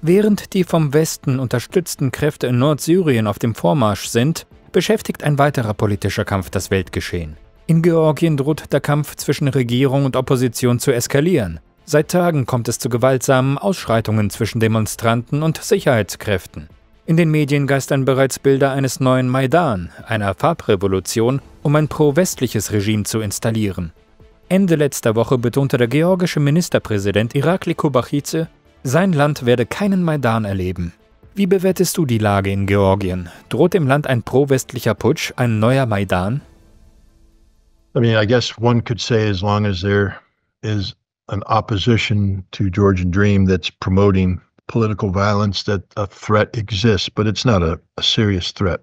Während die vom Westen unterstützten Kräfte in Nordsyrien auf dem Vormarsch sind, beschäftigt ein weiterer politischer Kampf das Weltgeschehen. In Georgien droht der Kampf zwischen Regierung und Opposition zu eskalieren. Seit Tagen kommt es zu gewaltsamen Ausschreitungen zwischen Demonstranten und Sicherheitskräften. In den Medien geistern bereits Bilder eines neuen Maidan, einer Farbrevolution, um ein pro-westliches Regime zu installieren. Ende letzter Woche betonte der georgische Ministerpräsident Irakli Kobakhidze, sein Land werde keinen Maidan erleben. Wie bewertest du die Lage in Georgien? Droht dem Land ein pro-westlicher Putsch, ein neuer Maidan? I mean, I guess one could say as long as there is an opposition to Georgian dream that's promoting political violence, that a threat exists, but it's not a serious threat.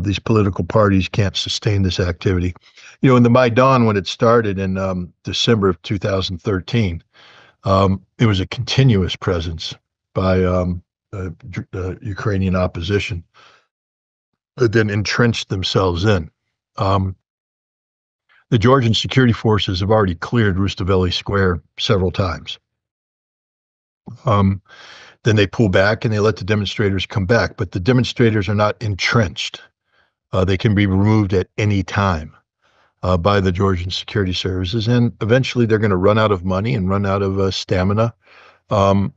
These political parties can't sustain this activity. You know, in the Maidan, when it started in December of 2013, it was a continuous presence by Ukrainian opposition that then entrenched themselves in. The Georgian security forces have already cleared Rustaveli Square several times. Then they pull back and they let the demonstrators come back, but the demonstrators are not entrenched. They can be removed at any time by the Georgian security services, and eventually they're going to run out of money and run out of stamina. You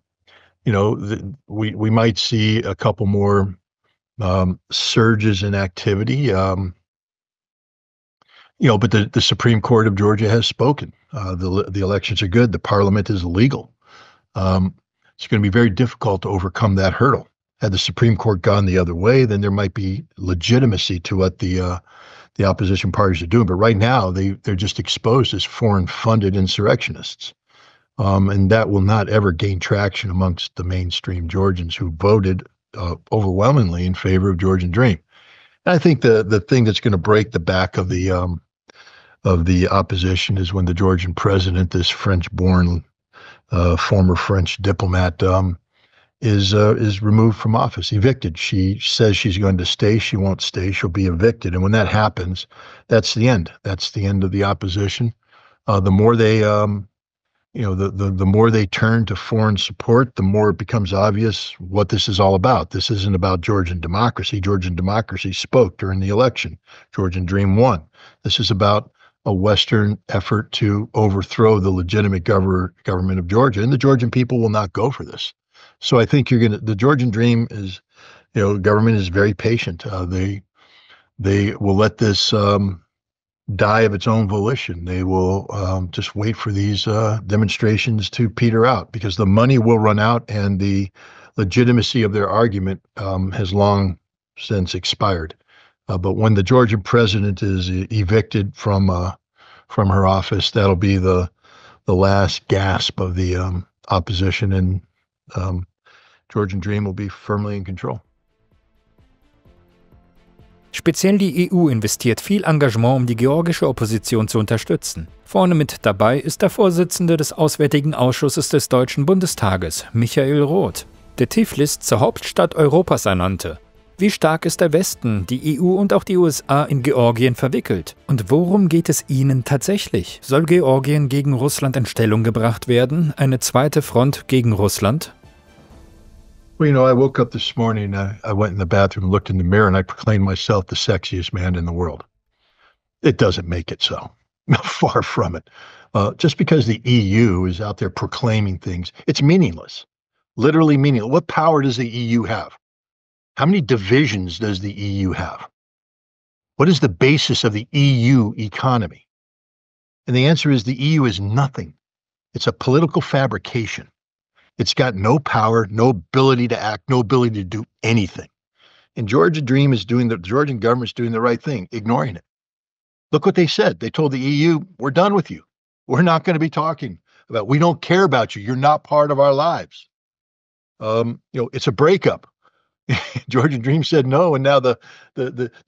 know, we might see a couple more surges in activity. You know, but the Supreme Court of Georgia has spoken. The elections are good. The parliament is legal. It's going to be very difficult to overcome that hurdle. Had the Supreme Court gone the other way, then there might be legitimacy to what the opposition parties are doing. But right now, they're just exposed as foreign-funded insurrectionists. And that will not ever gain traction amongst the mainstream Georgians who voted overwhelmingly in favor of Georgian Dream. And I think the thing that's going to break the back of the opposition is when the Georgian president, this French-born former French diplomat, is removed from office, evicted. She says she's going to stay. She won't stay. She'll be evicted. And when that happens, that's the end. That's the end of the opposition. The more they, you know, the more they turn to foreign support, the more it becomes obvious what this is all about. This isn't about Georgian democracy. Georgian democracy spoke during the election. Georgian Dream won. This is about a Western effort to overthrow the legitimate government of Georgia, and the Georgian people will not go for this. So I think the Georgian Dream is, you know, government is very patient. They will let this die of its own volition. They will just wait for these demonstrations to peter out, because the money will run out and the legitimacy of their argument has long since expired. But when the Georgian president is evicted from her office, that'll be the last gasp of the opposition, and Georgian Dream will be firmly in control. Speziell die EU investiert viel Engagement, um die georgische Opposition zu unterstützen. Vorne mit dabei ist der Vorsitzende des Auswärtigen Ausschusses des Deutschen Bundestages, Michael Roth, der Tiflis zur Hauptstadt Europas ernannte. Wie stark ist der Westen, die EU und auch die USA in Georgien verwickelt? Und worum geht es ihnen tatsächlich? Soll Georgien gegen Russland in Stellung gebracht werden? Eine zweite Front gegen Russland? Well, you know, I woke up this morning, I went in the bathroom and looked in the mirror, and I proclaimed myself the sexiest man in the world. It doesn't make it so. Far from it. Just because the EU is out there proclaiming things, it's meaningless. Literally meaningless. What power does the EU have? How many divisions does the EU have? What is the basis of the EU economy? And the answer is the EU is nothing. It's a political fabrication. It's got no power, no ability to act, no ability to do anything. And Georgia Dream is the Georgian government's doing the right thing, ignoring it. Look what they said. They told the EU, we're done with you. We're not going to be talking about, we don't care about you. You're not part of our lives. You know, it's a breakup. Georgian Dream said no, and now the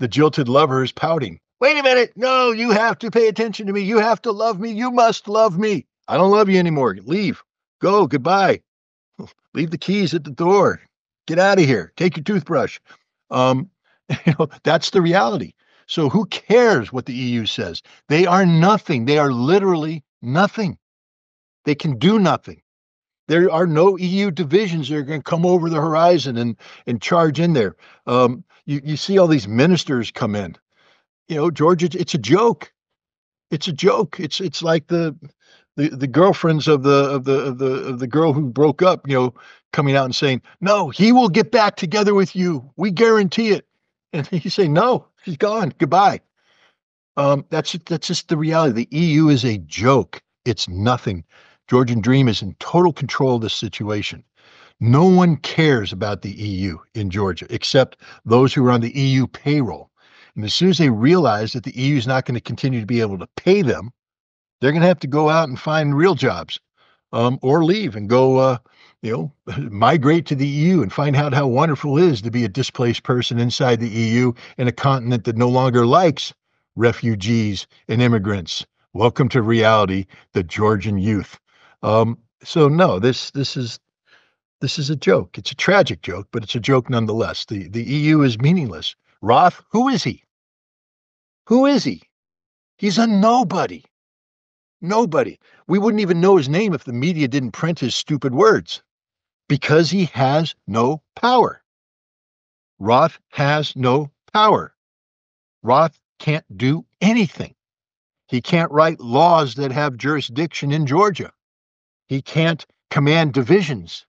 jilted lover is pouting. Wait a minute. No, you have to pay attention to me. You have to love me. You must love me. I don't love you anymore. Leave. Go. Goodbye. Leave the keys at the door. Get out of here. Take your toothbrush. You know, that's the reality. So who cares what the EU says? They are nothing. They are literally nothing. They can do nothing. There are no EU divisions that are going to come over the horizon and charge in there. You see all these ministers come in. You know, Georgia, it's a joke. It's a joke. It's like the girlfriends of the girl who broke up, you know, coming out and saying, "No, he will get back together with you. We guarantee it." And you say, "No, she's gone. Goodbye." That's just the reality. The EU is a joke. It's nothing. Georgian Dream is in total control of this situation. No one cares about the EU in Georgia except those who are on the EU payroll. And as soon as they realize that the EU is not going to continue to be able to pay them, they're going to have to go out and find real jobs, or leave and go, migrate to the EU and find out how wonderful it is to be a displaced person inside the EU in a continent that no longer likes refugees and immigrants. Welcome to reality, the Georgian youth. So no, this is a joke. It's a tragic joke, but it's a joke nonetheless. The EU is meaningless. Roth, who is he? Who is he? He's a nobody. Nobody. We wouldn't even know his name if the media didn't print his stupid words, because he has no power. Roth has no power. Roth can't do anything. He can't write laws that have jurisdiction in Georgia. He can't command divisions.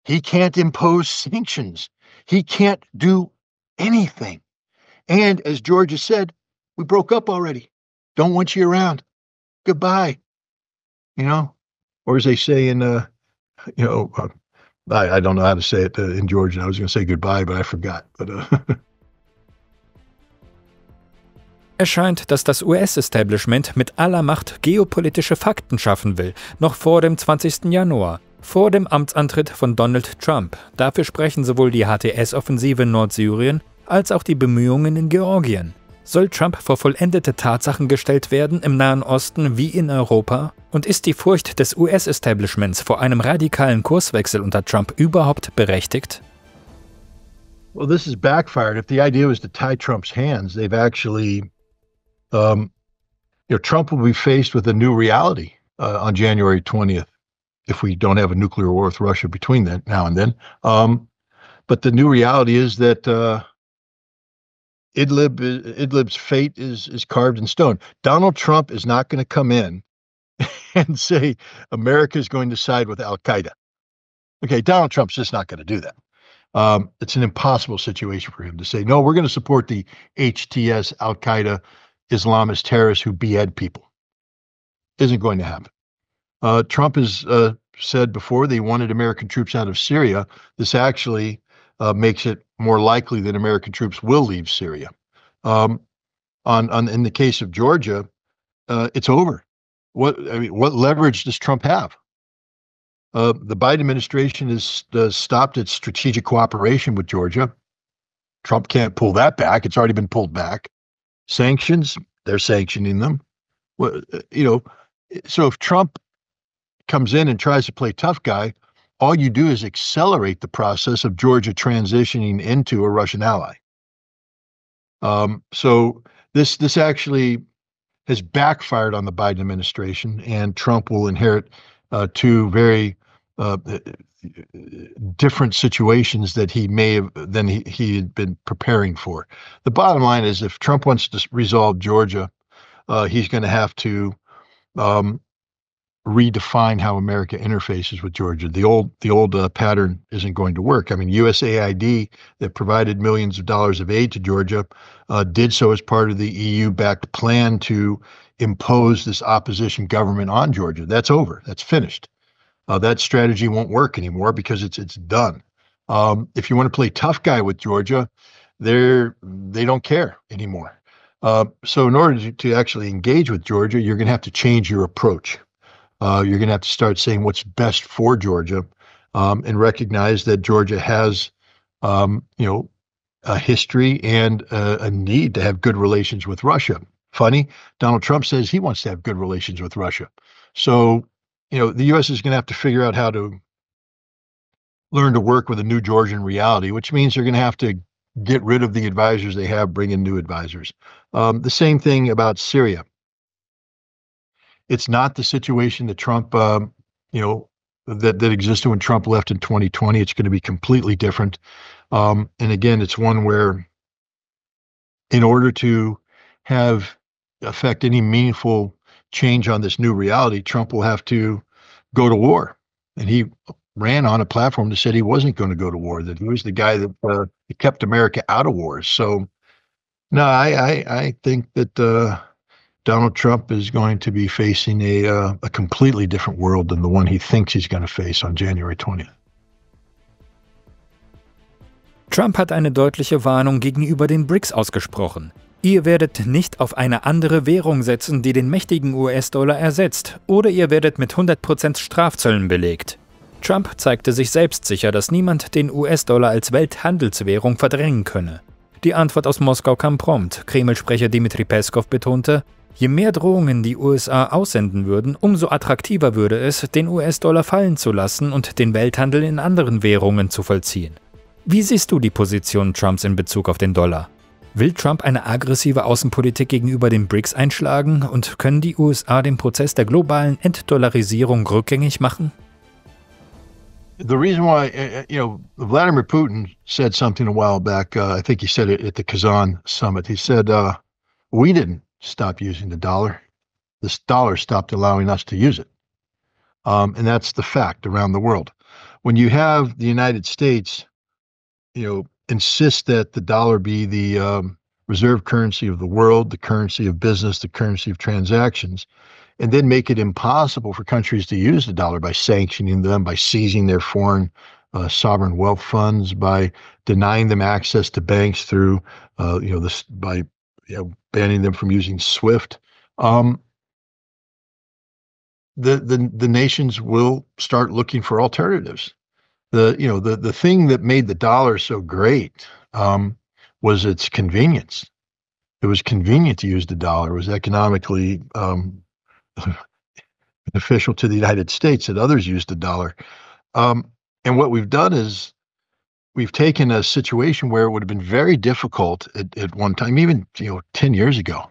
He can't impose sanctions. He can't do anything. And as Georgia said, we broke up already. Don't want you around. Goodbye. You know, or as they say in, I don't know how to say it in Georgian. I was going to say goodbye, but I forgot. But Es scheint, dass das US-Establishment mit aller Macht geopolitische Fakten schaffen will, noch vor dem 20. Januar, vor dem Amtsantritt von Donald Trump. Dafür sprechen sowohl die HTS-Offensive in Nordsyrien als auch die Bemühungen in Georgien. Soll Trump vor vollendete Tatsachen gestellt werden im Nahen Osten wie in Europa? Und ist die Furcht des US-Establishments vor einem radikalen Kurswechsel unter Trump überhaupt berechtigt? Well, this has backfired. If the idea was to tie Trump's hands, they've actually, Trump will be faced with a new reality on January 20th if we don't have a nuclear war with Russia between then, now and then. But the new reality is that Idlib's fate is carved in stone. Donald Trump is not going to come in and say America is going to side with Al-Qaeda. Okay, Donald Trump's just not going to do that. It's an impossible situation for him to say, no, we're going to support the HTS, Al-Qaeda, Islamist terrorists who behead people. Isn't going to happen. Trump has said before that he wanted American troops out of Syria. This actually makes it more likely that American troops will leave Syria. In the case of Georgia, it's over. What leverage does Trump have? The Biden administration has stopped its strategic cooperation with Georgia. Trump can't pull that back. It's already been pulled back. Sanctions, they're sanctioning them. So if Trump comes in and tries to play tough guy, all you do is accelerate the process of Georgia transitioning into a Russian ally. So this actually has backfired on the Biden administration, and Trump will inherit two very different situations that he may have than he had been preparing for. The bottom line is, if Trump wants to resolve Georgia, he's going to have to redefine how America interfaces with Georgia. The old pattern isn't going to work. I mean, USAID, that provided millions of dollars of aid to Georgia, did so as part of the EU-backed plan to impose this opposition government on Georgia. That's over. That's finished. That strategy won't work anymore because it's done. If you want to play tough guy with Georgia, they don't care anymore. So in order to actually engage with Georgia, you're going to have to change your approach. You're going to have to start saying what's best for Georgia, and recognize that Georgia has, a history and a need to have good relations with Russia. Funny, Donald Trump says he wants to have good relations with Russia. So, the U.S. is going to have to figure out how to learn to work with a new Georgian reality, which means they're going to have to get rid of the advisors they have, bring in new advisors. The same thing about Syria. It's not the situation that Trump, that existed when Trump left in 2020. It's going to be completely different. And again, it's one where in order to affect any meaningful change on this new reality, Trump will have to go to war. And he ran on a platform that said he wasn't going to go to war, that he was the guy that kept America out of wars. So, no, I think that Donald Trump is going to be facing a completely different world than the one he thinks he's going to face on January 20th. Trump hat eine deutliche Warnung gegenüber den BRICS ausgesprochen. Ihr werdet nicht auf eine andere Währung setzen, die den mächtigen US-Dollar ersetzt, oder ihr werdet mit 100% Strafzöllen belegt. Trump zeigte sich selbstsicher, dass niemand den US-Dollar als Welthandelswährung verdrängen könne. Die Antwort aus Moskau kam prompt. Kreml-Sprecher Dmitri Peskov betonte, je mehr Drohungen die USA aussenden würden, umso attraktiver würde es, den US-Dollar fallen zu lassen und den Welthandel in anderen Währungen zu vollziehen. Wie siehst du die Position Trumps in Bezug auf den Dollar? Will Trump eine aggressive Außenpolitik gegenüber den BRICS einschlagen und können die USA den Prozess der globalen Entdollarisierung rückgängig machen? The reason why, Vladimir Putin said something a while back, I think he said it at the Kazan summit. He said, we didn't stop using the dollar. This dollar stopped allowing us to use it. And that's the fact around the world. When you have the United States, insist that the dollar be the reserve currency of the world, the currency of business, the currency of transactions, and then make it impossible for countries to use the dollar by sanctioning them, by seizing their foreign sovereign wealth funds, by denying them access to banks through, by banning them from using SWIFT. The nations will start looking for alternatives. The thing that made the dollar so great was its convenience. It was convenient to use the dollar. It was economically beneficial to the United States that others used the dollar. And what we've done is we've taken a situation where it would have been very difficult at one time, even 10 years ago.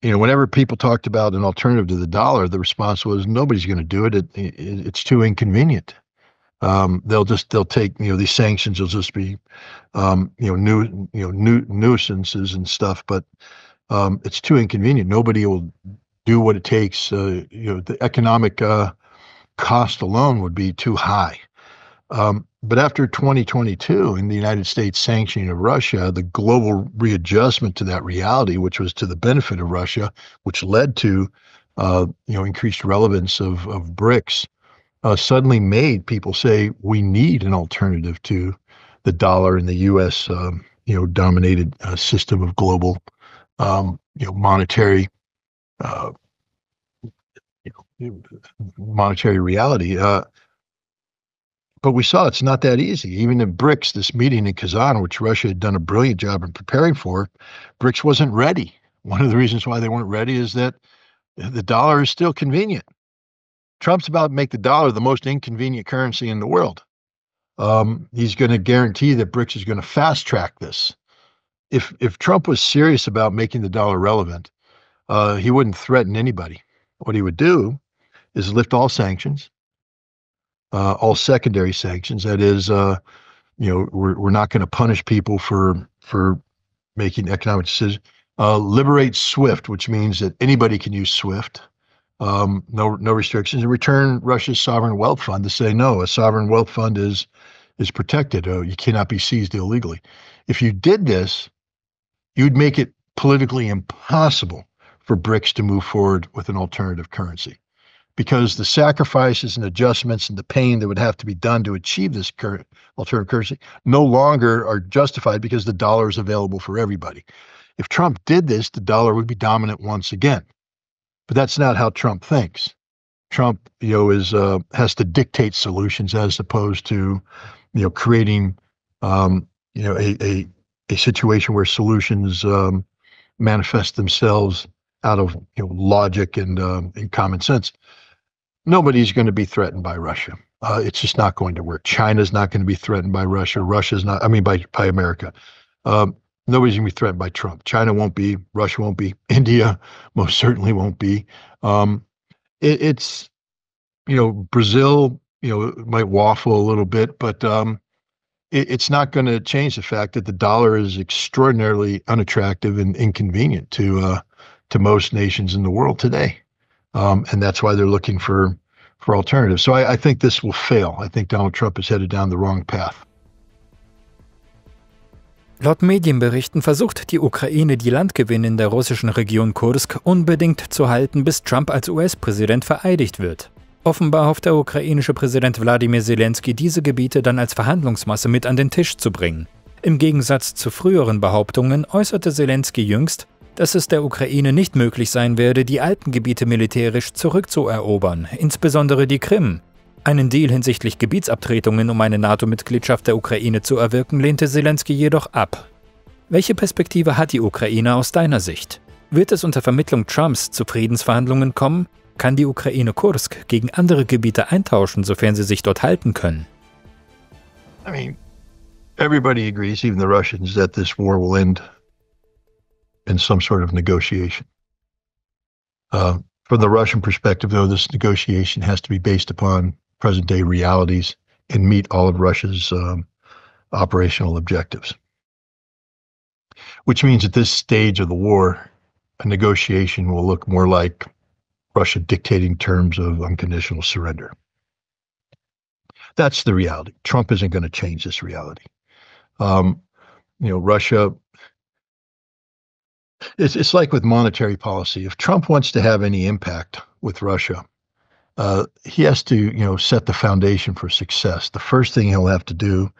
Whenever people talked about an alternative to the dollar, the response was nobody's going to do it. It's too inconvenient. They'll take these sanctions will just be nuisances and stuff, but it's too inconvenient. Nobody will do what it takes. The economic cost alone would be too high. But after 2022, in the United States sanctioning of Russia, the global readjustment to that reality, which was to the benefit of Russia, which led to increased relevance of BRICS, suddenly made people say we need an alternative to the dollar and the U.S. Dominated system of global monetary reality. But we saw it's not that easy. Even in BRICS, this meeting in Kazan, which Russia had done a brilliant job in preparing for, BRICS wasn't ready. One of the reasons why they weren't ready is that the dollar is still convenient. Trump's about to make the dollar the most inconvenient currency in the world. He's going to guarantee that BRICS is going to fast track this. If Trump was serious about making the dollar relevant, he wouldn't threaten anybody. What he would do is lift all sanctions, all secondary sanctions. That is, we're not going to punish people for making economic decisions. Liberate SWIFT, which means that anybody can use SWIFT. No restrictions, and return Russia's sovereign wealth fund to say, no, a sovereign wealth fund is protected. You cannot be seized illegally. If you did this, you'd make it politically impossible for BRICS to move forward with an alternative currency, because the sacrifices and adjustments and the pain that would have to be done to achieve this current alternative currency no longer are justified because the dollar is available for everybody. If Trump did this, the dollar would be dominant once again. But that's not how Trump thinks. Trump, has to dictate solutions as opposed to, creating, a situation where solutions manifest themselves out of logic and common sense. Nobody's going to be threatened by Russia. It's just not going to work. China's not going to be threatened by Russia. Russia's not. I mean, by America. Nobody's going to be threatened by Trump. China won't be. Russia won't be. India most certainly won't be. Brazil it might waffle a little bit, but it's not going to change the fact that the dollar is extraordinarily unattractive and inconvenient to most nations in the world today, and that's why they're looking for alternatives. So I think this will fail. I think Donald Trump is headed down the wrong path. Laut Medienberichten versucht die Ukraine, die Landgewinne in der russischen Region Kursk unbedingt zu halten, bis Trump als US-Präsident vereidigt wird. Offenbar hofft der ukrainische Präsident Wladimir Zelensky, diese Gebiete dann als Verhandlungsmasse mit an den Tisch zu bringen. Im Gegensatz zu früheren Behauptungen äußerte Zelensky jüngst, dass es der Ukraine nicht möglich sein werde, die Alpengebiete militärisch zurückzuerobern, insbesondere die Krim. Einen Deal hinsichtlich Gebietsabtretungen, um eine NATO-Mitgliedschaft der Ukraine zu erwirken, lehnte Zelensky jedoch ab. Welche Perspektive hat die Ukraine aus deiner Sicht? Wird es unter Vermittlung Trumps zu Friedensverhandlungen kommen? Kann die Ukraine Kursk gegen andere Gebiete eintauschen, sofern sie sich dort halten können? I mean, everybody agrees, even the Russians, that this war will end in some sort of negotiation. From the Russian perspective, though, this negotiation has to be based upon present-day realities and meet all of Russia's operational objectives. Which means at this stage of the war, a negotiation will look more like Russia dictating terms of unconditional surrender. That's the reality. Trump isn't going to change this reality. Russia, it's like with monetary policy. If Trump wants to have any impact with Russia, he has to, set the foundation for success. The first thing he'll have to do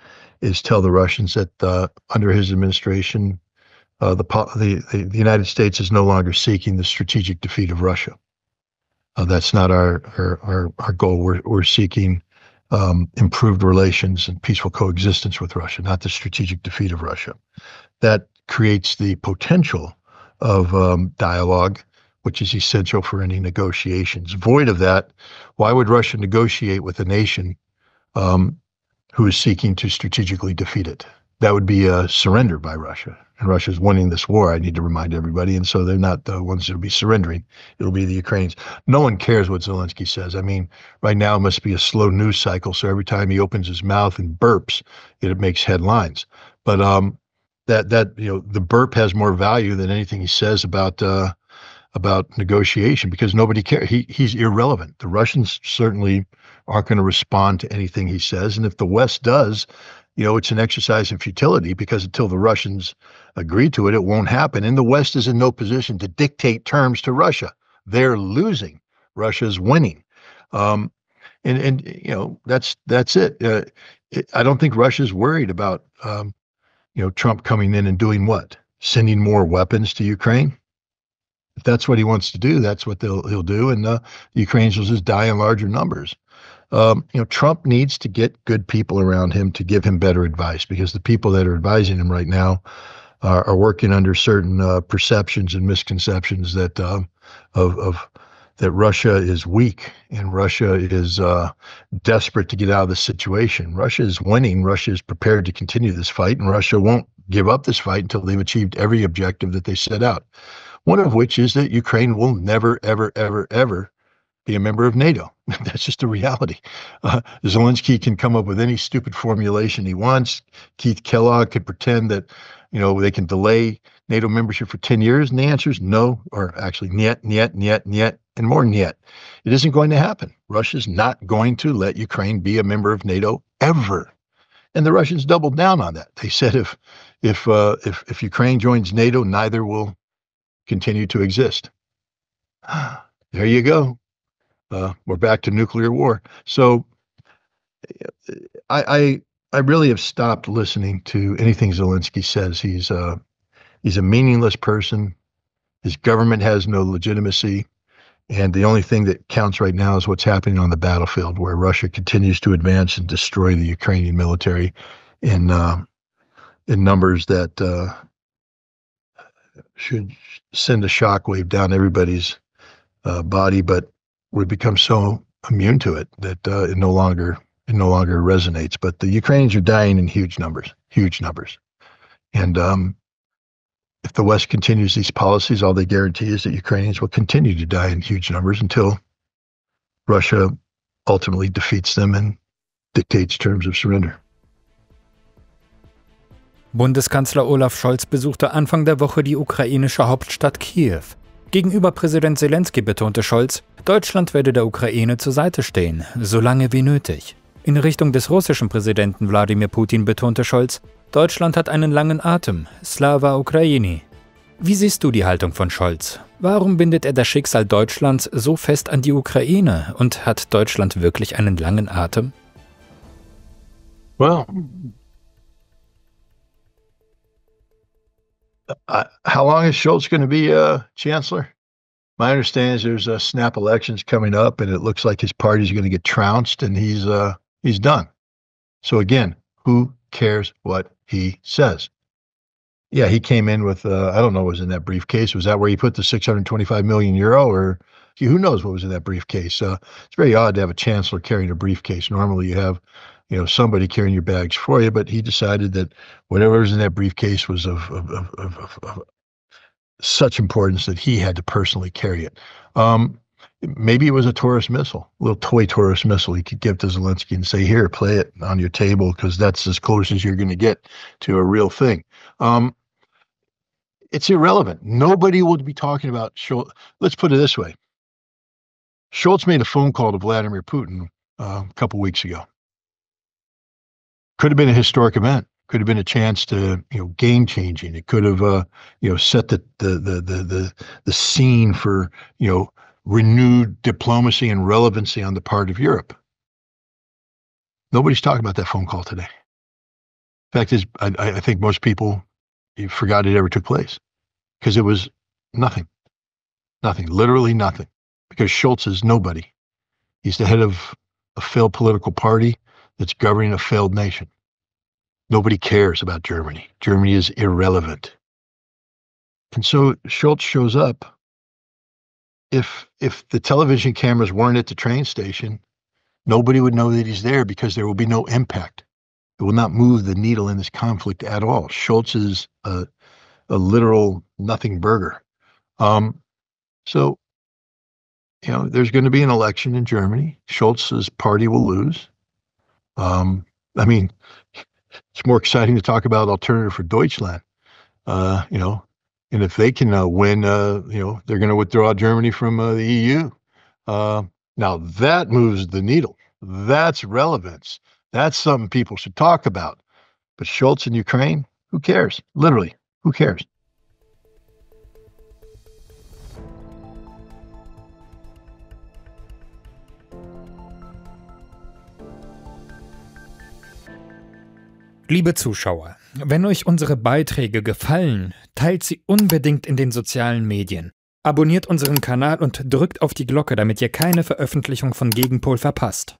is tell the Russians that under his administration, the United States is no longer seeking the strategic defeat of Russia. That's not our goal. We're seeking improved relations and peaceful coexistence with Russia, not the strategic defeat of Russia. That creates the potential of dialogue, which is essential for any negotiations. Void of that, why would Russia negotiate with a nation who is seeking to strategically defeat it? That would be a surrender by Russia. And Russia's winning this war, I need to remind everybody. And so they're not the ones that will be surrendering. It'll be the Ukrainians. No one cares what Zelensky says. I mean, right now it must be a slow news cycle. So every time he opens his mouth and burps, it makes headlines. But the burp has more value than anything he says about negotiation, because nobody cares. He's irrelevant. The Russians certainly aren't going to respond to anything he says. And if the West does, it's an exercise in futility, because until the Russians agree to it, it won't happen. And the West is in no position to dictate terms to Russia. They're losing. Russia's winning. That's it. I don't think Russia's worried about, Trump coming in and doing what? Sending more weapons to Ukraine? If that's what he wants to do, that's what he'll do. And the Ukrainians will just die in larger numbers. Trump needs to get good people around him to give him better advice, because the people that are advising him right now are working under certain perceptions and misconceptions that that Russia is weak and Russia is desperate to get out of this situation. Russia is winning. Russia is prepared to continue this fight, and Russia won't give up this fight until they've achieved every objective that they set out. One of which is that Ukraine will never, ever, ever, ever be a member of NATO. That's just a reality. Zelensky can come up with any stupid formulation he wants. Keith Kellogg could pretend that, they can delay NATO membership for 10 years. And the answer is no, or actually niet, niet, niet, niet, and more niet. It isn't going to happen. Russia's not going to let Ukraine be a member of NATO ever. And the Russians doubled down on that. They said if Ukraine joins NATO, neither will continue to exist. There you go. We're back to nuclear war. So I really have stopped listening to anything Zelensky says. He's a meaningless person. His government has no legitimacy. And the only thing that counts right now is what's happening on the battlefield, where Russia continues to advance and destroy the Ukrainian military in numbers that should send a shockwave down everybody's body, but we become so immune to it that it no longer resonates. But the Ukrainians are dying in huge numbers. And if the West continues these policies, all they guarantee is that Ukrainians will continue to die in huge numbers until Russia ultimately defeats them and dictates terms of surrender. Bundeskanzler Olaf Scholz besuchte Anfang der Woche die ukrainische Hauptstadt Kiew. Gegenüber Präsident Selenskyj betonte Scholz, Deutschland werde der Ukraine zur Seite stehen, solange wie nötig. In Richtung des russischen Präsidenten Wladimir Putin betonte Scholz, Deutschland hat einen langen Atem, Slava Ukraini. Wie siehst du die Haltung von Scholz? Warum bindet er das Schicksal Deutschlands so fest an die Ukraine und hat Deutschland wirklich einen langen Atem? Well, how long is Scholz going to be chancellor? My understanding is there's snap elections coming up, and it looks like his party's going to get trounced, and he's done. So again, who cares what he says? Yeah, he came in with I don't know what was in that briefcase. Was that where he put the 625 million euro, or who knows what was in that briefcase? It's very odd to have a chancellor carrying a briefcase. Normally, you have somebody carrying your bags for you, but he decided that whatever was in that briefcase was of such importance that he had to personally carry it. Maybe it was a Taurus missile, a little toy Taurus missile he could give to Zelensky and say, here, play it on your table, because that's as close as you're going to get to a real thing. It's irrelevant. Nobody would be talking about Scholz. Let's put it this way. Scholz made a phone call to Vladimir Putin a couple weeks ago. Could have been a historic event. Could have been a chance to, game changing. It could have, set the scene for, renewed diplomacy and relevancy on the part of Europe. Nobody's talking about that phone call today. Fact is, I think most people forgot it ever took place because it was nothing, literally nothing. Because Scholz is nobody. He's the head of a failed political party that's governing a failed nation. Nobody cares about Germany. Germany is irrelevant. And so Scholz shows up. If the television cameras weren't at the train station, nobody would know that he's there because there will be no impact. It will not move the needle in this conflict at all. Scholz is a literal nothing burger. So, there's going to be an election in Germany. Scholz's party will lose. It's more exciting to talk about alternative for Deutschland, and if they can win, they're going to withdraw Germany from the EU. Now that moves the needle. That's relevance. That's something people should talk about. But Scholz in Ukraine, who cares? Literally, who cares? Liebe Zuschauer, wenn euch unsere Beiträge gefallen, teilt sie unbedingt in den sozialen Medien. Abonniert unseren Kanal und drückt auf die Glocke, damit ihr keine Veröffentlichung von Gegenpol verpasst.